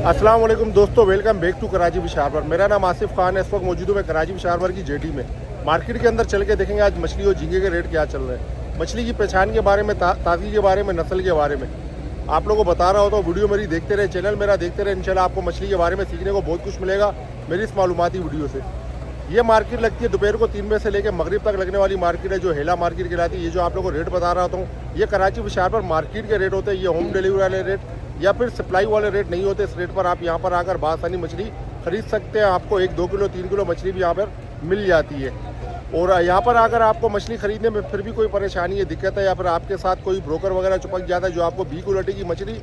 अस्सलाम वालेकुम दोस्तों, welcome back to Karachi fish harbour. मेरा नाम आसिफ खान है। इस वक्त मौजूद हूँ मैं कराची फिश हार्बर की जेटी में। मार्केट के अंदर चल के देखेंगे आज मछली और झींगे के रेट क्या चल रहे हैं, मछली की पहचान के बारे में, ताज़गी के बारे में, नस्ल के बारे में आप लोगों को बता रहा होता हूँ। वीडियो मेरी देखते रहे, चैनल मेरा देखते रहे। इंशाल्लाह आपको मछली के बारे में सीखने को बहुत कुछ मिलेगा मेरी इस मालूमाती वीडियो से। ये मार्केट लगती है दोपहर को 3 बजे से लेकर मगरिब तक लगने वाली मार्केट है, जो हेला मार्केट कहलाती है। ये जो आप लोगों को रेट बता रहा हूँ, ये कराची फिश हार्बर मार्केट के रेट होते हैं। ये होम डिलीवरी वाले रेट या फिर सप्लाई वाले रेट नहीं होते। इस रेट पर आप यहाँ पर आकर बासानी मछली खरीद सकते हैं। आपको 1, 2 किलो 3 किलो मछली भी यहाँ पर मिल जाती है। और यहाँ पर आकर आपको मछली खरीदने में फिर भी कोई परेशानी है, दिक्कत है, या फिर आपके साथ कोई ब्रोकर वगैरह चिपक जाता है जो आपको बी क्वालिटी की मछली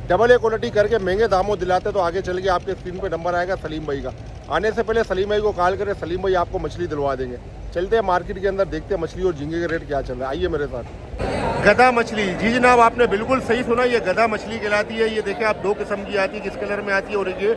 डबल ए क्वालिटी करके महंगे दामों दिलाते, तो आगे चल के आपके स्क्रीन पे नंबर आएगा सलीम भाई का। आने से पहले सलीम भाई को कॉल करें, सलीम भाई आपको मछली दिलवा देंगे। चलते हैं मार्केट के अंदर, देखते हैं मछली और झींगे के रेट क्या चल रहा है। आइए मेरे साथ। गधा मछली, जी जनाब, आपने बिल्कुल सही सुना, ये गधा मछली कहलाती है। ये देखें आप, 2 किस्म की आती है, किस कलर में आती है और ये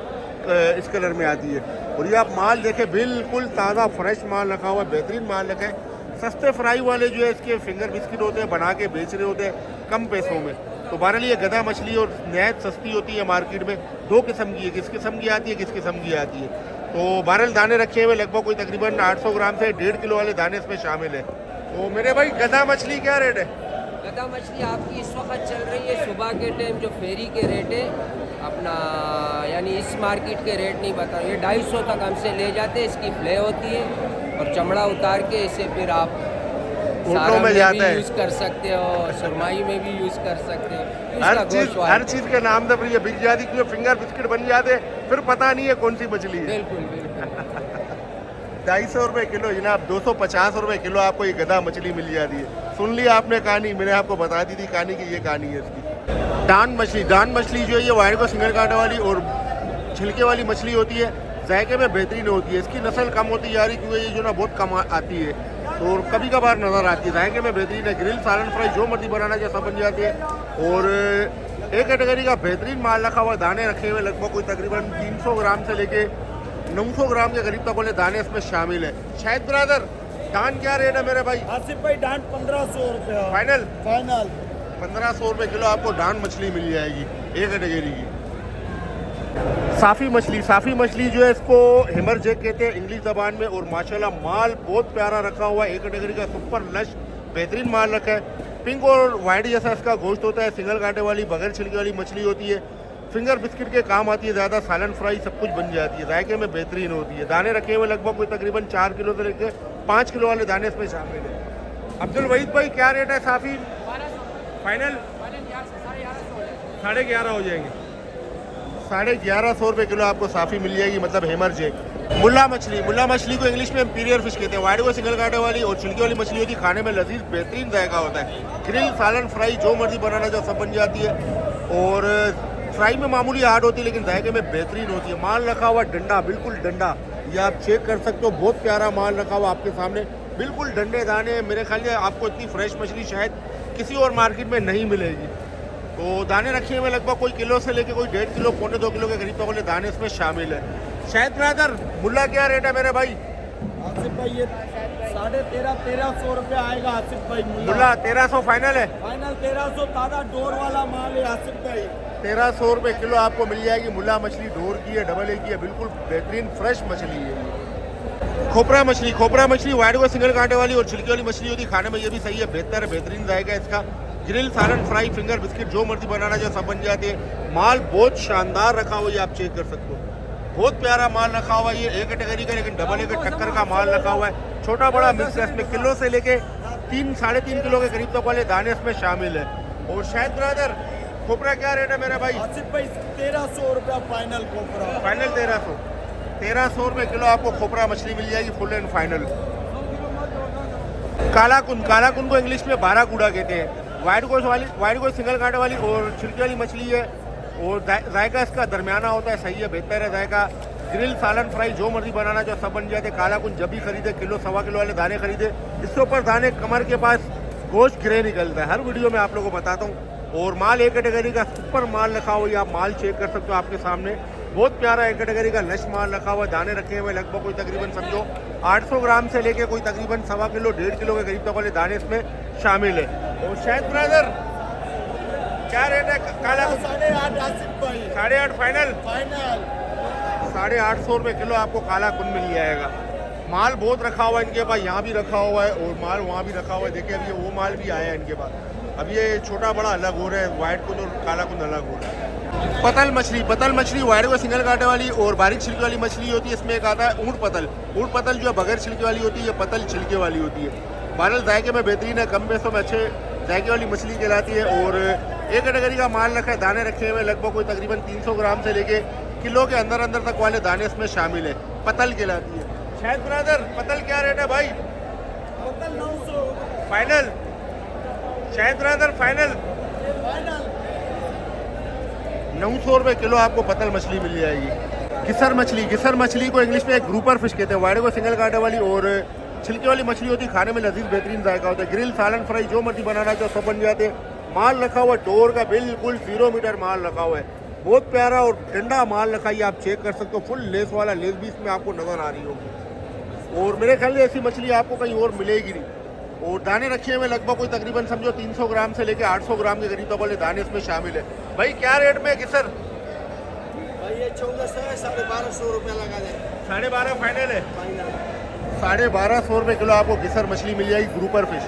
इस कलर में आती है। और ये आप माल देखें, बिल्कुल ताज़ा फ्रेश माल रखा हुआ है, बेहतरीन माल रखा है। सस्ते फ्राई वाले जो है इसके फिंगर बिस्किट होते हैं, बना के बेच रहे होते हैं कम पैसों में। तो बहरहाल ये गधा मछली और नहायत सस्ती होती है मार्केट में। 2 किस्म की है, किस किस्म की आती है, किस किस्म की आती है। तो बहरहाल दाने रखे हुए लगभग कोई तकरीबन 800 ग्राम से 1.5 किलो वाले दाने इसमें शामिल है। तो मेरे भाई गधा मछली क्या रेट है? गधा मछली आपकी इस वक्त चल रही है सुबह के टाइम जो फेरी के रेट है अपना, यानी इस मार्केट के रेट नहीं बता रहे। ये 250 तक हमसे ले जाते हैं। इसकी फ्ले होती है और चमड़ा उतार के इसे फिर आप सारा में भी यूज़ कर सकते हो, सुरमाई में भी यूज़ कर सकते हो। हर चीज़ के नाम से ये बिक जाती, क्योंकि फिंगर बिस्किट बन जाते, फिर पता नहीं है कौन सी मछली है। बिल्कुल 250 रुपये किलो जनाब, 250 रुपये किलो आपको ये गधा मछली मिल जाती है। सुन लिया आपने कहानी, मैंने आपको बता दी थी कहानी की, ये कहानी है इसकी। डान मछली जो है ये वाइड को सिंगल कांटे वाली और छिलके वाली मछली होती है। जायके में बेहतरीन होती है। इसकी नस्ल कम होती जा रही, क्योंकि ये जो ना बहुत कम आती है तो कभी कभार नज़र आती है। जायके में बेहतरीन है। ग्रिल, सालन फ्राई जो मर्जी बनाना चाहिए सब बन जाती है। और एक कैटेगरी का बेहतरीन माल रखा हुआ, दाने रखे हुए लगभग कोई तकरीबन 300 ग्राम से लेके 900 ग्राम के करीब तक वाले दाने इसमें शामिल है। शायद ब्रदर, डान क्या रेट है मेरे भाई? आसिफ भाई डान 1500 रुपये फाइनल 1500 रुपये किलो आपको डान मछली मिल जाएगी, एक कैटेगरी की। साफ़ी मछली जो है इसको हेमर जैक कहते हैं इंग्लिश ज़बान में। और माशाल्लाह माल बहुत प्यारा रखा हुआ है, एक कैटेगरी का सुपर लश बेहतरीन माल रखा है। पिंक और वाइट जैसा इसका गोश्त होता है। सिंगल कांटे वाली बगैर छिलके वाली मछली होती है। फिंगर बिस्किट के काम आती है ज़्यादा, सालन फ्राई सब कुछ बन जाती है। जायके में बेहतरीन होती है। दाने रखे हुए लगभग कोई तकरीबन 4 किलो से लेकर 5 किलो वाले दाने इसमें शामिल है। अब्दुल वहीद भाई क्या रेट है साफ़ी? फाइनल 11.5 हो जाएंगे। 1150 रुपये किलो आपको साफ़ी मिल जाएगी, मतलब हेमर जैक। मुल्ला मछली को इंग्लिश में इंपीरियर फिश कहते हैं। वाइड को सिंगल कांटे वाली और छिलकी वाली मछली होती है। खाने में लजीज बेहतरीन जायका होता है। ग्रिल, सालन फ्राई जो मर्जी बनाना चाहो सब बन जाती है। और फ्राई में मामूली हार्ड होती है, लेकिन जायके में बेहतरीन होती है। माल रखा हुआ डंडा, बिल्कुल डंडा, ये आप चेक कर सकते हो। बहुत प्यारा माल रखा हुआ आपके सामने, बिल्कुल डंडे दाने। मेरे ख्याल से आपको इतनी फ्रेश मछली शायद किसी और मार्केट में नहीं मिलेगी। तो दाने रखे हुए लगभग कोई किलो से लेके कोई 1.5 किलो 1.25 किलो के करीब तक वाले दाने इसमें शामिल है। शायद ब्रदर, मुल्ला क्या रेट है मेरे भाई? आसिफ भाई ये 1350 रुपये आएगा आसिफ भाई। मुल्ला 1300 फाइनल है? फाइनल 1300, ताज़ा डोर वाला माल है आसिफ भाई। 1300 रुपये किलो आपको मिल जाएगी। मुल्ला मछली डोर की है, डबल ए की है, बिल्कुल बेहतरीन फ्रेश मछली है। खोपरा मछली वाइड को सिंगल कांटे वाली और छिलकी वाली मछली होती है। खाने में ये भी सही है, बेहतरीन जाएगा इसका। ग्रिल, सालन फ्राई, फिंगर बिस्किट जो मर्जी बनाना चाहे सब बन जाते हैं। माल बहुत शानदार रखा हुआ है, आप चेक कर सकते हो। बहुत प्यारा माल रखा हुआ है। ये एक कैटेगरी का, लेकिन डबल ए के टक्कर का माल रखा हुआ है। छोटा बड़ा मिक्स है इसमें। किलो से लेके 3-3.5 किलो के करीब तक वाले दाने इसमें शामिल है। और शायद ब्रदर, खोपरा क्या रेट है मेरा भाई? आसिफ भाई 1300 रुपया फाइनल खोपरा। फाइनल 1300 रुपये किलो आपको खोपरा मछली मिल जाएगी, फुल एंड फाइनल। कालाकुन को इंग्लिश में बाराकूड़ा कहते हैं। वाइड को सिंगल कांटे वाली और छिलकी वाली मछली है। और जायका इसका दरमियाना होता है, सही है, बेहतर है जायका। ग्रिल, सालन फ्राई जो मर्जी बनाना चाहो सब बन जाते। कालाकुन जब भी खरीदे किलो 1.25 किलो वाले दाने खरीदे, इसके ऊपर दाने कमर के पास गोश्त गिरे निकलता है। हर वीडियो में आप लोगों को बताता हूँ। और माल एक कैटेगरी का सुपर माल रखा हुआ है, आप माल चेक कर सकते हो आपके सामने। बहुत प्यारा एक कैटेगरी का लश माल रखा हुआ है। दाने रखे हुए लगभग कोई तकरीबन समझो 800 ग्राम से लेके कोई तकरीबन 1.25 किलो 1.5 किलो के करीब तक वाले दाने इसमें शामिल है। और शायद ब्रदर क्या रेट है काला? 8.5 आसिफ भाई 8.5 फाइनल। फाइनल। 850 रुपये किलो आपको काला कुन मिल जाएगा। माल बहुत रखा हुआ है इनके पास, यहाँ भी रखा हुआ है और माल वहाँ भी रखा हुआ है। देखिए अभी वो माल भी आया है इनके पास। अब ये छोटा बड़ा अलग हो रहा है, वाइट कुन और काला कुन अलग हो रहा है। पतल मछली वाइट को सिंगल कांटे वाली और बारीक छिलके वाली मछली होती है। इसमें एक आता है ऊँट पतल जो है बगैर छिलके वाली होती है, ये पतल छिलके वाली होती है। बारल जायके में बेहतरीन है, कम पैसों में अच्छे जायके वाली मछली कहलाती है। और एक कैटेगरी का माल रखा है, दाने रखे हुए लगभग कोई तकरीबन 300 ग्राम से लेके किलो के अंदर तक वाले दाने इसमें शामिल है। पतल कहलाती है। शायद ब्रदर पतल क्या रेट है भाई? पतल 900 फाइनल। शायद ब्रदर फाइनल फाइनल। 900 रुपये किलो आपको पतल मछली मिल जाएगी। घिसर मछली को इंग्लिश में एक ग्रुपर फिश कहते हैं। वाइड को सिंगल कांटे वाली और छिलके वाली मछली होती है। खाने में लजीज बेहतरीन जायका होता है। ग्रिल सालन फ्राई जो मर्जी बनाना चाहो सब बन जाते हैं। माल रखा हुआ डोर का बिल्कुल 0 मीटर माल रखा हुआ है। बहुत प्यारा और ठंडा माल रखा है, आप चेक कर सकते हो। फुल लेस वाला, लेस भी इसमें आपको नजर आ रही होगी। और मेरे ख्याल से ऐसी मछली आपको कहीं और मिलेगी नहीं। और दाने रखे हुए लगभग कोई तकरीबन समझो 300 ग्राम से लेके 800 ग्राम के करीब तक वाले दाने इसमें शामिल है। भाई क्या रेट में घिसर? भाई ये 1400 है, 1250 रुपया लगा दे। 12.5 फाइनल है। फाइनल 1250 रुपये किलो आपको घिसर मछली मिल जाएगी, ग्रुपर फिश।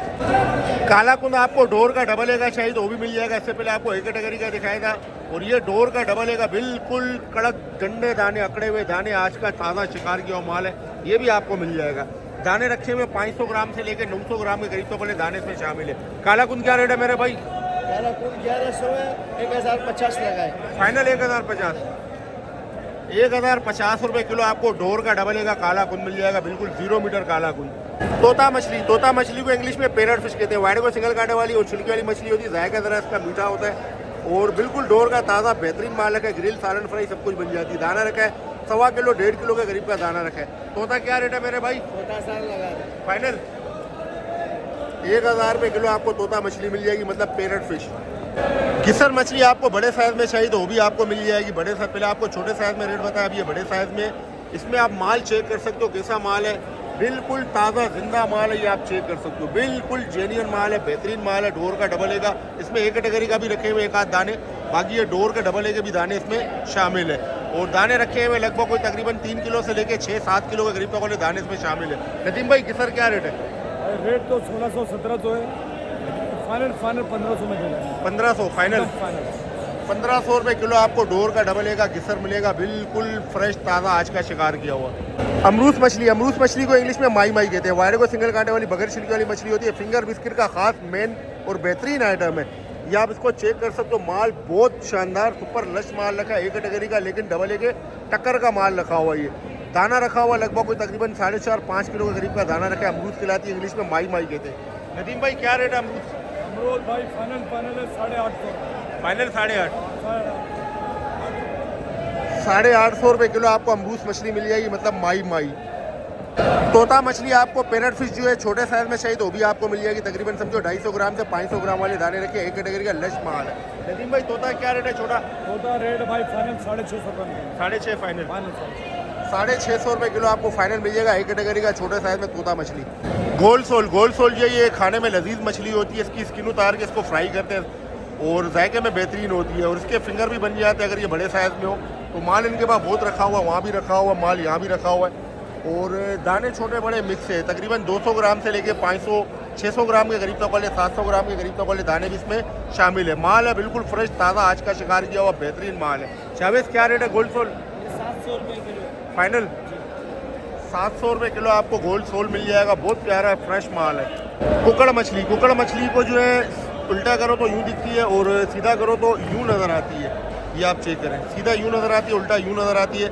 काला कुन आपको डोर का डबल ए का चाहिए तो वो भी मिल जाएगा। इससे पहले आपको एक कैटेगरी का दिखाया था और ये डोर का डबल ए का बिल्कुल कड़क गंडे दाने, अकड़े हुए दाने, आज का ताज़ा शिकार किया हुआ माल है, ये भी आपको मिल जाएगा। दाने रखे हुए 500 ग्राम से लेकर 900 ग्राम के करीब तो पहले दाने इसमें शामिल है। काला कुन क्या रेट है मेरे भाई? काला कुल 1100 है, 1050 लगाए। फाइनल 1050। 1050 रुपये किलो आपको डोर का डबल ए का काला कुन मिल जाएगा, बिल्कुल 0 मीटर काला कुन। तोता मछली को इंग्लिश में पैरट फिश कहते हैं। वाइड को सिंगल कांटे वाली और छिलकी वाली मछली होती है। जायका जरा इसका मीठा होता है और बिल्कुल डोर का ताज़ा बेहतरीन माल रखा है। ग्रिल सालन फ्राई सब कुछ बन जाती है। दाना रखा है 1.25 किलो 1.5 किलो के करीब का दाना रखा है। तोता क्या रेट है मेरे भाई? छोटा सा लगा दे। फाइनल 1000 रुपये किलो आपको तोता मछली मिल जाएगी, मतलब पैरट फिश। घिसर मछली आपको बड़े साइज में चाहिए तो वो भी आपको मिल जाएगी। बड़े साइज, पहले आपको छोटे साइज में रेट बताया, अब ये बड़े साइज में। इसमें आप माल चेक कर सकते हो कैसा माल है, बिल्कुल ताज़ा जिंदा माल है, ये आप चेक कर सकते हो। बिल्कुल जेन्युइन माल है, बेहतरीन माल है। डोर का डबल ए का इसमें एक कैटेगरी का भी रखे हुए एक आध दाने, बाकी ये डोर के डबल ए के भी दाने इसमें शामिल है। और दाने रखे हुए लगभग कोई तकरीबन 3 किलो से लेके 6-7 किलो के करीब तक वाले दाने इसमें शामिल है। नदीम भाई घिसर क्या रेट है? रेट तो 1600-1700 है। फाइनल 1500 में देना। 1500 फाइनल। 1500 रुपये किलो आपको डोर का डबल ए का घिसर मिलेगा, बिल्कुल फ्रेश ताज़ा आज का शिकार किया हुआ। अमरूस मछली को इंग्लिश में माई कहते हैं। वाइड को सिंगल कांटे वाली बगैर छिलके वाली मछली होती है। फिंगर बिस्किट का खास मेन और बेहतरीन आइटम है। ये आप इसको चेक कर सकते हो। माल बहुत शानदार सुपर लश माल रखा है, एक कैटेगरी का, लेकिन डबल ए के टक्कर का माल रखा हुआ है। ये दाना रखा हुआ लगभग कोई तकरीबन 4.5-5 किलो के करीब का दाना रखा है। अमरूद खिलाती है, इंग्लिश में माई कहते हैं। नदीम भाई क्या रेट है अमरूद भाई फाइनल है 850। फाइनल 8.5। 850 रुपये किलो आपको अमरूस मछली मिल जाएगी, मतलब माई। तोता मछली आपको पैरट फिश जो है छोटे साइज में चाहिए तो भी आपको मिल जाएगी। तकरीबन समझो 250 ग्राम से 500 ग्राम वाले दाने रखे, एक कैटेगरी का लश माल है। नदीम भाई तोता क्या रेट है छोटा? छोटा रेट भाई फाइनल 650 रुपये। 650 फाइनल। 650 रुपये किलो आपको फाइनल मिल जाएगा, एक कैटेगरी का छोटे साइज में तोता मछली। गोल्ड सोल जो ये खाने में लजीज मछली होती है। इसकी स्किन उतार के इसको फ्राई करते हैं और जायके में बेहतरीन होती है और इसके फिंगर भी बन जाते हैं अगर ये बड़े साइज में हो तो। माल इनके पास बहुत रखा हुआ, वहाँ भी रखा हुआ माल, यहाँ भी रखा हुआ है। और दाने छोटे बड़े मिक्स है। तकरीबन 200 ग्राम से लेके 500-600 ग्राम के करीब तक वाले, 700 ग्राम के करीब तक वाले दाने भी इसमें शामिल है। माल है बिल्कुल फ्रेश ताज़ा, आज का शिकार किया हुआ बेहतरीन माल है। शावेज क्या रेट है गोल्ड सोल? 700 रुपये किलो फाइनल 700 रुपये किलो आपको गोल्ड सोल मिल जाएगा, बहुत प्यारा फ्रेश माल है। कुकड़ मछली को जो है उल्टा करो तो यूँ दिखती है और सीधा करो तो यूँ नज़र आती है। ये आप चेक करें, सीधा यूँ नज़र आती है, उल्टा यूँ नज़र आती है।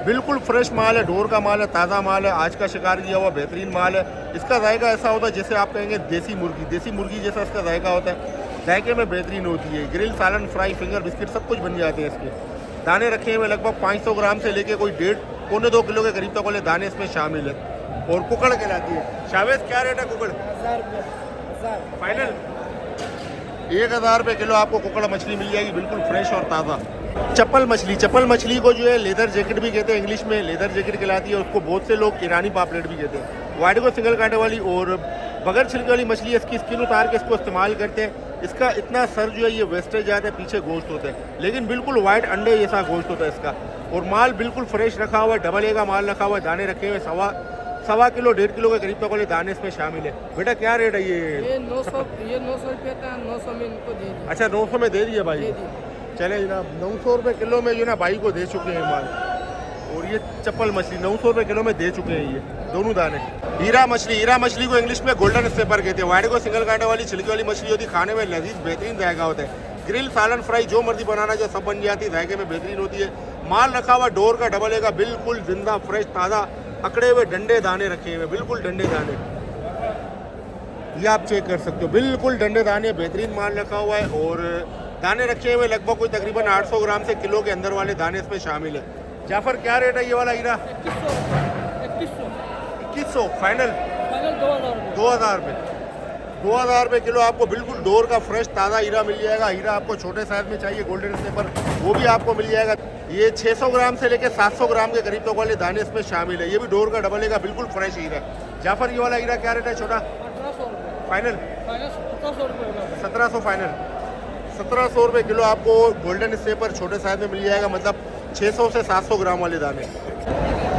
बिल्कुल फ्रेश माल है, डोर का माल है, ताज़ा माल है, आज का शिकार किया हुआ बेहतरीन माल है। इसका जायका ऐसा होता है जैसे आप कहेंगे देसी मुर्गी जैसा इसका जायका होता है। जायके में बेहतरीन होती है। ग्रिल सालन फ्राई फिंगर बिस्किट सब कुछ बन जाते हैं इसके। दाने रखे हुए लगभग 500 ग्राम से लेके कोई 1.5-2 किलो के करीब तक वाले दाने इसमें शामिल है और कुकड़ कहलाती है। शावेज क्या रेट है कुकड़? 1000 रुपये फाइनल 1000 रुपये किलो आपको कुकड़ मछली मिल जाएगी, बिल्कुल फ्रेश और ताज़ा। चप्पल मछली को जो है लेदर जैकेट भी कहते हैं, इंग्लिश में लेदर जैकेट कहलाती है। उसको बहुत से लोग ईरानी पापलेट भी कहते हैं। वाइड को सिंगल कांटे वाली और बगैर छिलके वाली मछली है, इसकी स्किन उतार के इसको इस्तेमाल करते हैं। इसका इतना सर जो है ये वेस्टेज जाता है, पीछे गोश्त होता है, लेकिन बिल्कुल वाइट अंडे जैसा गोश्त होता है इसका। और माल बिल्कुल फ्रेश रखा हुआ है, डबल ए का माल रखा हुआ है, दाने रखे हुए सवा किलो 1.5 किलो के करीब तक वाले दाने इसमें शामिल है। बेटा क्या रेट है ये 900 रुपये था, 900 में इनको दे दिया। अच्छा 900 में दे दिया भाई। चले जनाब 900 रुपये किलो में जो ना भाई को दे चुके हैं माल। और ये चप्पल मछली 900 रुपये किलो में दे चुके हैं ये दोनों दाने। हीरा मछली को इंग्लिश में गोल्डन स्नेपर कहते हैं। वाइड को सिंगल कांटे वाली छिलके वाली मछली होती है, खाने में लजीज बेहतरीन जायका होता है। ग्रिल सालन फ्राई जो मर्जी बनाना जो सब बन जाती है, जायके में बेहतरीन होती है। माल रखा हुआ डोर का डबल ए का, बिल्कुल जिंदा फ्रेश ताज़ा अकड़े हुए डंडे दाने रखे हुए, बिल्कुल डंडे दाने, ये आप चेक कर सकते हो, बिल्कुल डंडे दाने, बेहतरीन माल रखा हुआ है। और दाने रखे हुए लगभग कोई तकरीबन 800 ग्राम से किलो के अंदर वाले दाने इसमें शामिल है। जाफर क्या रेट है ये वाला हीरा? 2100 फाइनल 2000 रुपये 2000 रुपये किलो आपको बिल्कुल डोर का फ्रेश ताज़ा हीरा मिल जाएगा। हीरा आपको छोटे साइज में चाहिए गोल्डन स्नेपर, वो भी आपको मिल जाएगा। ये 600 ग्राम से लेकर 700 ग्राम के करीब तक वाले दाने इसमें शामिल है। ये भी डोर का डबल ए का बिल्कुल फ्रेश हीरा है। जाफर ये वाला हीरा क्या रेट है छोटा? 1800 फाइनल 1700 फाइनल 1700 रुपये किलो आपको गोल्डन स्नेपर छोटे साइज में मिल जाएगा, मतलब 600 से 700 ग्राम वाले दाने।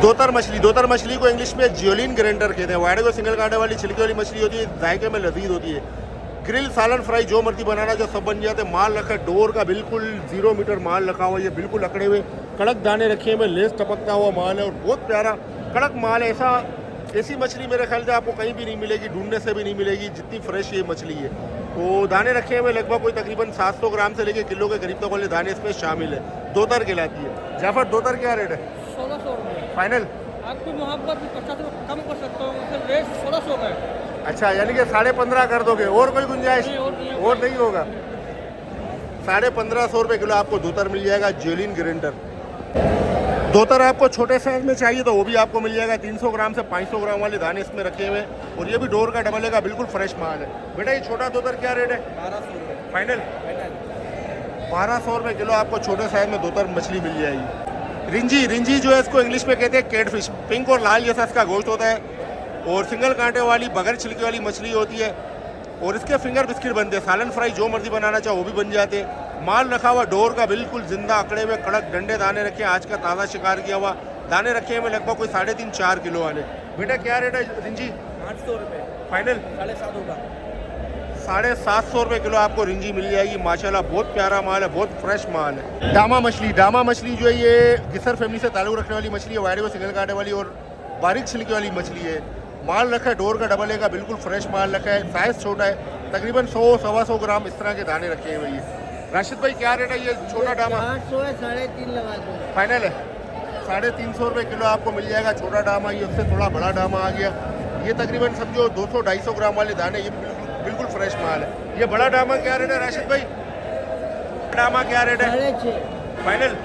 दोतर मछली को इंग्लिश में जियोलिन ग्रेंडर कहते हैं। वाइड को सिंगल कांटे वाली छिलके वाली मछली होती है, जायके में लजीज होती है। ग्रिल सालन फ्राई जो मर्जी बनाना जो सब बन जाते हैं। माल रखा है डोर का, बिल्कुल 0 मीटर माल रखा हुआ है, ये बिल्कुल अकड़े हुए कड़क दाने रखे हुए, लेस टपकता हुआ माल है और बहुत प्यारा कड़क माल है। ऐसी मछली मेरे ख्याल से आपको कहीं भी नहीं मिलेगी, ढूंढने से भी नहीं मिलेगी, जितनी फ्रेश ये मछली है। तो दाने रखे हुए लगभग कोई तकरीबन 700 ग्राम से लेकर किलो के करीब तक वाले दाने इसमें शामिल है। दोतर कहलाती है। जाफर दोतर क्या रेट है? 1600 रुपये फाइनल आपकी मोहब्बत 50 रुपये कम कर सकता हूँ, रेट 1600 का है। अच्छा, यानी कि 15.5 कर दोगे, और कोई गुंजाइश और नहीं होगा? 1550 रुपये किलो आपको दोतर मिल जाएगा, जियोलिन ग्रेंडर। दोतर आपको छोटे साइज में चाहिए तो वो भी आपको मिल जाएगा। 300 ग्राम से 500 ग्राम वाले दाने इसमें रखे हुए हैं और ये भी डोर का डबल ए का बिल्कुल फ्रेश माल है। बेटा ये छोटा दोतर क्या रेट है? 1200 रुपये फाइनल 1200 रुपये किलो आपको छोटे साइज में दोतर मछली मिल जाएगी। रिंजी जो है इसको इंग्लिश में कहते हैं कैटफिश। पिंक और लाल जैसा इसका गोश्त होता है और सिंगल कांटे वाली बगैर छिलके वाली मछली होती है और इसके फिंगर बिस्किट बनते हैं। सालन फ्राई जो मर्जी बनाना चाहो वो भी बन जाते हैं। माल रखा हुआ डोर का, बिल्कुल जिंदा अकड़े हुए कड़क डंडे दाने रखे, आज का ताज़ा शिकार किया हुआ दाने रखे हुए लगभग कोई 3.5-4 किलो वाले। बेटा क्या रेट है रिंजी? 800 रुपये फाइनल 750 होगा। 750 रुपये किलो आपको रिंजी मिल जाएगी। माशाल्लाह बहुत प्यारा माल है, बहुत फ्रेश माल है। डामा मछली जो है ये गिसर फैमिली से ताल्लुक़ रखने वाली मछली है। वाइड में सिंगल कांटे वाली और बारीक छिलके वाली मछली है। माल रखा है डोर का डबल ए का, बिल्कुल फ्रेश माल रखा है। साइज़ छोटा है, तकरीबन 100-125 ग्राम इस तरह के दाने रखे हुए हैं। राशिद भाई क्या रेट है ये छोटा डामा? 800 है, 3.5 लगा दो। फाइनल है 350 रुपये किलो आपको मिल जाएगा छोटा डामा। ये उससे थोड़ा बड़ा डामा आ गया। ये तकरीबन समझो 200-250 ग्राम वाले दाने, ये बिल्कुल फ्रेश माल है। ये बड़ा डामा क्या रेट है राशिद भाई? डामा क्या रेट है? 650 फाइनल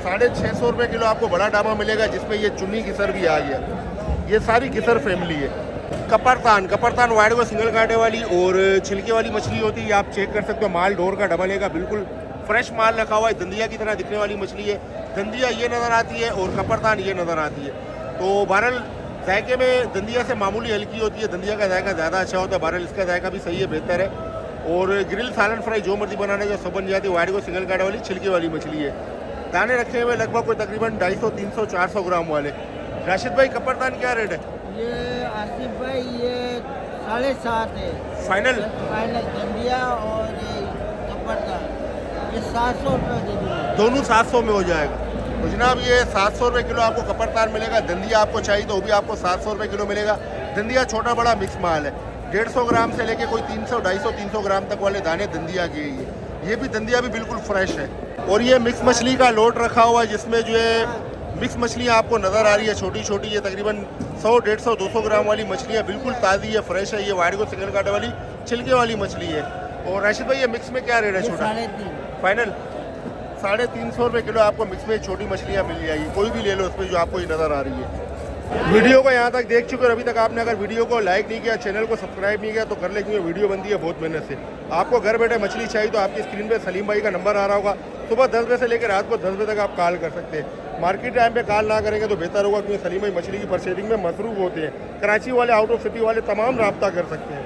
650 रुपये किलो आपको बड़ा डामा मिलेगा, जिसमें ये चुन्नी गिसर भी आ गया। ये सारी गिसर फैमिली है। कपरतान वाइड को सिंगल कांटे वाली और छिलके वाली मछली होती है। आप चेक कर सकते हो, माल डोर का डबल ए का, बिल्कुल फ्रेश माल रखा हुआ है। दंदिया की तरह दिखने वाली मछली है। दंदिया ये नज़र आती है और कपरतान ये नज़र आती है। तो बहरहाल जायके में दंदिया से मामूली हल्की होती है, दंदिया का जायका ज़्यादा अच्छा होता है। बहरहाल इसका जायका भी सही है, बेहतर है। और ग्रिल सालन फ्राई जो मर्जी बनाना जो सब बन जाती है। वाइड को सिंगल कांटे वाली छिलके वाली मछली है। दाने रखे हुए लगभग कोई तकरीबन 250, 300, 400 ग्राम वाले। राशिद भाई कपरतान क्या रेट है? ये आसिफ भाई ये 750 है। फाइनल दंदिया और कपरदार ये 700 रुपये दे दीजिए। दोनों 700 में हो जाएगा। तो जनाब ये 700 रुपये किलो आपको कपरतान मिलेगा। दंदिया आपको चाहिए तो वो भी आपको 700 रुपये किलो मिलेगा। दंदिया छोटा बड़ा मिक्स माल है। 150 ग्राम से लेके कोई 300, 250, 300 ग्राम तक वाले दाने दंदिया के ये भी दंदिया भी बिल्कुल फ्रेश है। और ये मिक्स मछली का लोट रखा हुआ है, जिसमें जो है मिक्स मछलियाँ आपको नज़र आ रही है छोटी छोटी। ये तकरीबन 100, 150, 200 ग्राम वाली मछलियाँ बिल्कुल ताज़ी है, फ्रेश है। ये वाइड को सिंगल कांटे वाली छिलके वाली मछली है। और राशिद भाई ये मिक्स में क्या रेट है छोटा? 350 फाइनल 350 रुपये किलो आपको मिक्स में छोटी मछलियाँ मिल जाएगी। कोई भी ले लो उसमें जो आपको ये नज़र आ रही है। वीडियो को यहाँ तक देख चुके और अभी तक आपने अगर वीडियो को लाइक नहीं किया, चैनल को सब्सक्राइब नहीं किया तो कर ले, क्योंकि वीडियो बनती है बहुत मेहनत से। आपको घर बैठे मछली चाहिए तो आपकी स्क्रीन पे सलीम भाई का नंबर आ रहा होगा, सुबह 10 बजे से लेकर रात को 10 बजे तक आप कॉल कर सकते हैं। मार्केट टाइम पे कॉल ना करेंगे तो बेहतर होगा, क्योंकि सलीम भाई मछली की परचेजिंग में मसरूफ होते हैं। कराची वाले, आउट ऑफ सिटी वाले तमाम रब्ता कर सकते हैं।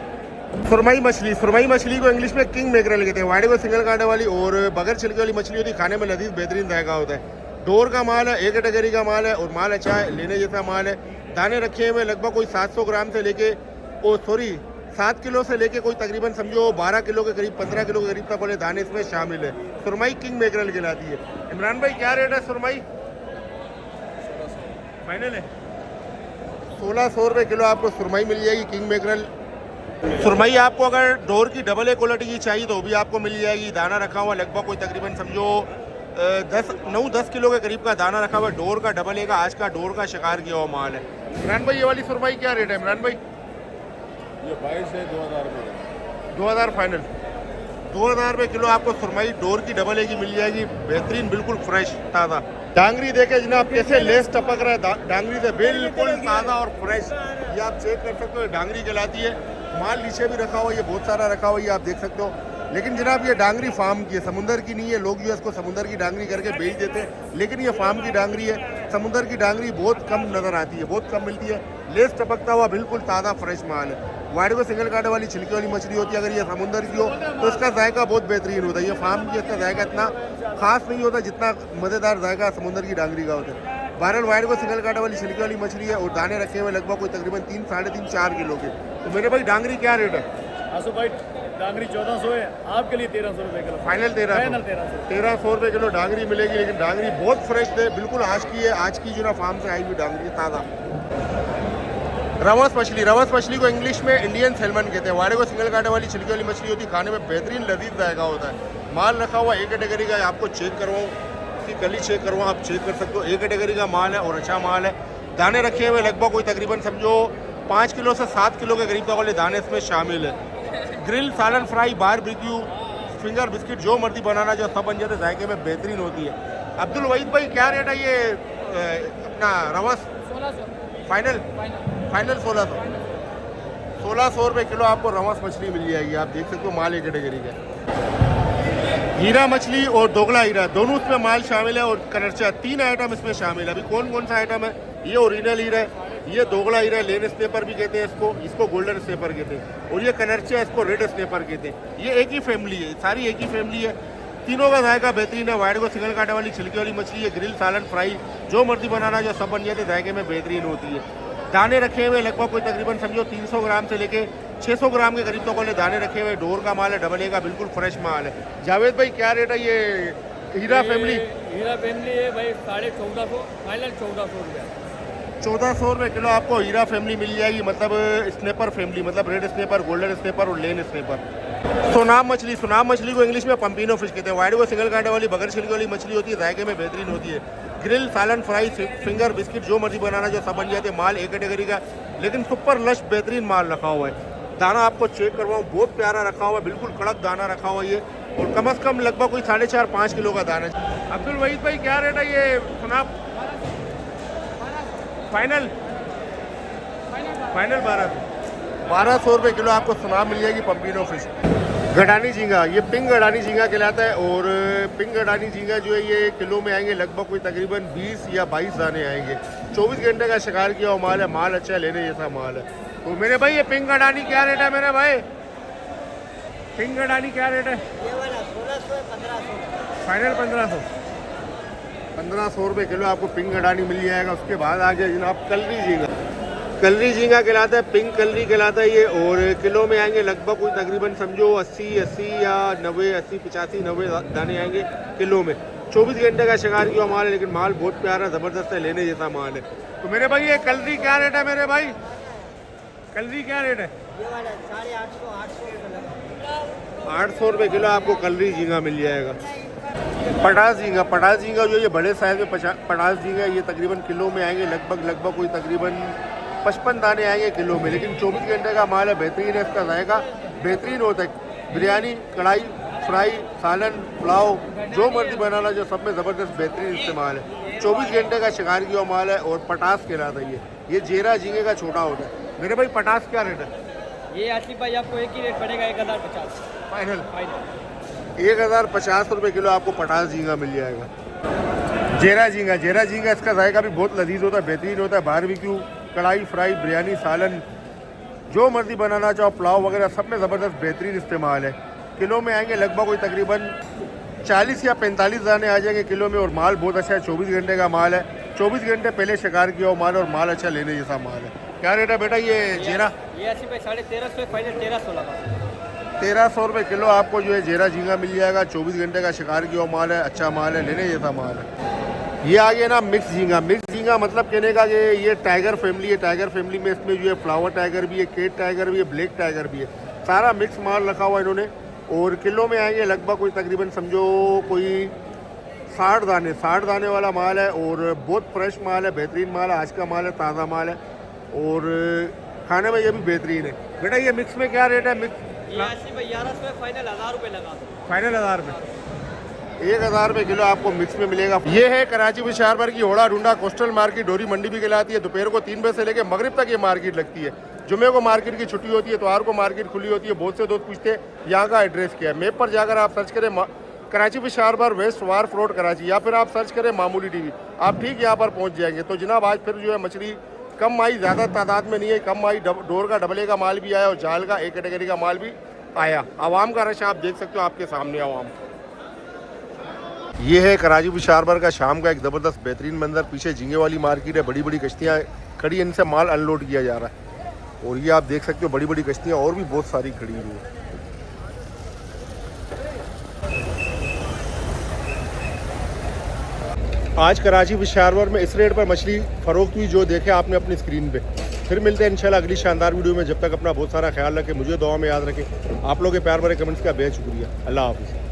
सुरमई मछली को इंग्लिश में किंग मैकरल कहते हैं। वाइड में सिंगल कांटे वाली और बगैर छिलके वाली मछली होती है, खाने में लजीज बेहतरीन जायका होता है। डोर का माल है, ए कैटेगरी का माल है और माल अच्छा है, लेने जैसा माल है। दाने रखे हुए लगभग कोई 700 ग्राम से लेके 7 किलो से लेके कोई तकरीबन समझो 12 किलो के करीब, 15 किलो के करीब तक वाले दाने इसमें शामिल है। सुरमई किंग मैकरल कहलाती है। इमरान भाई क्या रेट है सुरमई? फाइनल है 1600 रुपये किलो आपको सुरमई मिल जाएगी किंग मैकरल। सुरमई आपको अगर डोर की डबल ए क्वालिटी की चाहिए तो भी आपको मिल जाएगी। दाना रखा हुआ लगभग कोई तकरीबन समझो 9-10 किलो के करीब का दाना रखा हुआ। डोर का डबल ए का आज का डोर का शिकार किया हुआ माल है। इमरान भाई ये वाली सुरमई क्या रेट है इमरान भाई? ये 22 है, 2000 रुपये। 2000 फाइनल। 2000 रुपये किलो आपको सुरमई डोर की डबल ए की मिल जाएगी, बेहतरीन, बिल्कुल फ्रेश ताज़ा। डांगरी देखे जनाब कैसे लेस टपक रहा है डांगरी से, बिल्कुल ताज़ा और फ्रेश। ये आप चेक कर सकते हो, डांगरी कहलाती है। माल नीचे भी रखा हुआ है, ये बहुत सारा रखा हुआ है, ये आप देख सकते हो। लेकिन जनाब ये डांगरी फार्म की है, समुंदर की नहीं है। लोग जो है इसको समुंदर की डांगरी करके बेच देते हैं, लेकिन ये फार्म की डांगरी है। समुंदर की डांगरी बहुत कम नज़र आती है, बहुत कम मिलती है। लेस टपकता हुआ बिल्कुल ताज़ा फ्रेश माल है। वाइड में सिंगल कांटे वाली छिलके वाली मछली होती है। अगर ये समुंदर की हो तो इसका जायका बहुत बेहतरीन होता है। ये फार्म की इसका जायका इतना खास नहीं होता जितना मज़ेदार जायका समुंदर की डांगरी का होता है। बहरहाल वाइड को सिंगल कांटे वाली छिलके वाली मछली है और दाने रखे हुए लगभग कोई तकरीबन 3, 3.5, 4 किलो के। तो मेरे भाई डांगरी क्या रेट है? आसू भाई डांगरी 1400 है, आपके लिए 1300 रुपये किलो। फाइनल 1300 रुपये किलो डांगरी मिलेगी। लेकिन डांगरी बहुत फ्रेश है, बिल्कुल आज की है, आज की जो ना फार्म से आई हुई डांगरी ताज़ा। रवस मछली को इंग्लिश में इंडियन सैल्मन कहते हैं। वाड़े को सिंगल कांटे वाली छिलके वाली मछली होती है, खाने में बेहतरीन लजीज जायका होता है। माल रखा हुआ ए कैटेगरी का, आपको चेक करवाऊँ, इसकी कली चेक करवाऊँ, आप चेक कर सकते हो। ए कैटेगरी का माल है और अच्छा माल है। दाने रखे हुए लगभग कोई तकरीबन समझो 5 किलो से 7 किलो के करीब तक वाले दाने इसमें शामिल है। ग्रिल, सालन फ्राई, बारबेक्यू, फिंगर बिस्किट, जो मर्जी बनाना जो सब बन जाते, जायके में बेहतरीन होती है। अब्दुल वहीद भाई क्या रेट है ये अपना रवस? 1600 फाइनल 1600 रुपये किलो आपको रवस मछली मिल जाएगी। आप देख सकते हो माल एक कैटेगरी का। हीरा मछली और दोगला हीरा दोनों इसमें माल शामिल है और कनरचा, 3 आइटम इसमें शामिल है। अभी कौन कौन सा आइटम है? ये ओरिजिनल हीरा है, ये दोगला हीरा, लेन स्नेपर भी कहते हैं इसको गोल्डन स्नेपर कहते हैं, और ये कनरचा इसको रेड स्नेपर कहते हैं। ये एक ही फैमिली है, सारी एक ही फैमिली है। तीनों का जायका बेहतरीन है। वाइड को सिंगल कांटे वाली छिलके वाली मछली है। ग्रिल, सालन, फ्राई, जो मर्जी बनाना जो सब बन जाते, जायके में बेहतरीन होती है। दाने रखे हुए लगभग कोई तकरीबन समझो 300 ग्राम से लेके 600 ग्राम के करीब तक वाले दाने रखे हुए। डोर का माल है, डबल ए का, बिल्कुल फ्रेश माल है। जावेद भाई क्या रेट है ये हीरा फैमिली? हीरा फैमिली है भाई 1450, फाइनल 1400 रुपये। 1400 रुपये किलो आपको हीरा फैमिली मिल जाएगी। मतलब स्नेपर फैमिली, मतलब रेड स्नेपर, गोल्डन स्नेपर और लेन स्नेपर। सोनाम मछली को इंग्लिश में पंपिनो फिश कहते हैं। वाइड को सिंगल कांटे वाली बगैर छिलके वाली मछली होती है, जायके में बेहतरीन होती है। ग्रिल, सालन, फ्राई, फिंगर बिस्किट, जो मर्जी बनाना जो सब बन जाते हैं। माल एक कैटेगरी का, लेकिन सुपर लश बेहतरीन माल रखा हुआ है। दाना आपको चेक करवाऊँ, बहुत प्यारा रखा हुआ है, बिल्कुल कड़क दाना रखा हुआ है ये, और कम से कम लगभग कोई 4.5-5 किलो का दाना है। अब्दुल वहीद भाई क्या रेट है ये सुनाब? फाइनल 1200 रुपये किलो आपको सुनाब मिल जाएगी पंपिनो फिश। गडानी झींगा, ये पिंक गडानी झींगा कहलाता है। और पिंक गडानी झींगा जो है ये किलो में आएंगे लगभग कोई तकरीबन 20 या 22 दाने आएंगे। 24 घंटे का शिकार किया हुआ माल है, माल अच्छा है, लेने जैसा माल है। तो मेरे भाई ये पिंक गडानी क्या रेट है मेरे भाई? पिंक गडानी क्या रेट है? ये वाला 1600 1500 फाइनल 1500 रुपये किलो आपको पिंक गडानी मिल जाएगा। उसके बाद आ गया जनाब कलरी झींगा कहलाता है, पिंक कलरी कहलाता है ये, और किलो में आएंगे लगभग कोई तकरीबन समझो 80 या 90, 80, 85, 90 दाने आएंगे किलो में। 24 घंटे का शिकार किया माल है, लेकिन माल बहुत प्यारा ज़बरदस्त है, लेने जैसा माल है। तो मेरे भाई ये कलरी क्या रेट है मेरे भाई? कलरी क्या रेट है? ये वाला 850 रुपये लगा। 800 रुपये किलो आपको कलरी झींगा मिल जाएगा। पटास झींगा जो ये बड़े साइज़ में पटास झींगा, ये तकरीबन किलो में आएंगे लगभग कोई तकरीबन 55 दाने आएंगे किलो में, लेकिन 24 घंटे का माल है, बेहतरीन है, इसका जायका बेहतरीन होता है। बिरयानी, कढ़ाई, फ्राई, सालन, पुलाव, जो मर्जी बनाना जो सब में ज़बरदस्त बेहतरीन इस्तेमाल है। 24 घंटे का शिकार किया माल है और पटास कहलाता है ये जेरा झींगे का छोटा होता है। मेरे भाई पटास क्या रेट है? ये आसिफ भाई आपको एक ही रेट पड़ेगा 1050 फाइनल 1050 रुपये किलो आपको पटास झींगा मिल जाएगा। जेरा झींगा इसका जायका भी बहुत लजीज होता है, बेहतरीन होता है। बारबेक्यू, कढ़ाई फ्राई, बिरयानी, सालन, जो मर्जी बनाना चाहो, पुलाव वगैरह सब में ज़बरदस्त बेहतरीन इस्तेमाल है। किलो में आएंगे लगभग कोई तकरीबन 40 या 45 दाने आ जाएंगे किलो में। और माल बहुत अच्छा है, 24 घंटे का माल है। 24 घंटे पहले शिकार किया हुआ माल और माल अच्छा लेने जैसा माल है। क्या रेट है बेटा ये जेरा? ये 80 पे 1350 फाइनल 1300 लगा। 1300 रुपये किलो आपको जो है जेरा झींगा मिल जाएगा। 24 घंटे का शिकार किया हुआ माल है, अच्छा माल है, लेने जैसा माल है। ये आ गया ना मिक्स झींगा। मिक्स झींगा मतलब कहने का कि ये टाइगर फैमिली है। टाइगर फैमिली में इसमें जो है फ्लावर टाइगर भी है, केट टाइगर भी है, ब्लैक टाइगर भी है, सारा मिक्स माल रखा हुआ इन्होंने। और किलो में आएंगे लगभग कोई तकरीबन समझो कोई 60 दाने वाला माल है। और बहुत फ्रेश माल है, बेहतरीन माल है, आज का माल है, ताज़ा माल है और खाने में ये भी बेहतरीन है। बेटा ये मिक्स में क्या रेट है? मिक्स ये 80 पे 1100 फाइनल 1000 रुपये लगा। फाइनल 1000 रुपये, 1000 रुपये किलो आपको मिक्स में मिलेगा। ये है कराची विशाल भर की होड़ा ढूंढा कोस्टल मार्केट, डोरी मंडी भी कहलाती है। दोपहर को 3 बजे से लेकर मगरिब तक ये मार्केट लगती है। जुमे को मार्केट की छुट्टी होती है, इतवार को मार्केट खुली होती है। बहुत से दोस्त पूछते हैं यहाँ का एड्रेस क्या है। मैप पर जाकर आप सर्च करें कराची विशाल भर वेस्ट वार रोड कराची, या फिर आप सर्च करें मामूली टीवी, आप ठीक यहाँ पर पहुँच जाएंगे। तो जनाब आज फिर जो है मछली कम आई, ज़्यादा तादाद में नहीं है, कम आई। डोर का डबले का माल भी आया और जाल का एक कैटेगरी का माल भी आया। आवाम का रश आप देख सकते हो आपके सामने। आवाम ये है कराची विशाल भर का शाम का एक ज़बरदस्त बेहतरीन मंजर। पीछे झींगे वाली मार्केट है, बड़ी बड़ी कश्तियाँ खड़ी, इनसे माल अनलोड किया जा रहा है। और ये आप देख सकते हो बड़ी बड़ी कश्तियाँ और भी बहुत सारी खड़ी हुई हैं। आज कराची विशाल भर में इस रेट पर मछली फरोख्त हुई जो देखे आपने अपनी स्क्रीन पे। फिर मिलते हैं इंशाल्लाह अगली शानदार वीडियो में। जब तक अपना बहुत सारा ख्याल रखें, मुझे दुआ में याद रखें। आप लोगों के प्यार भरे कमेंट्स का बेहद शुक्रिया। अल्लाह हाफिज़।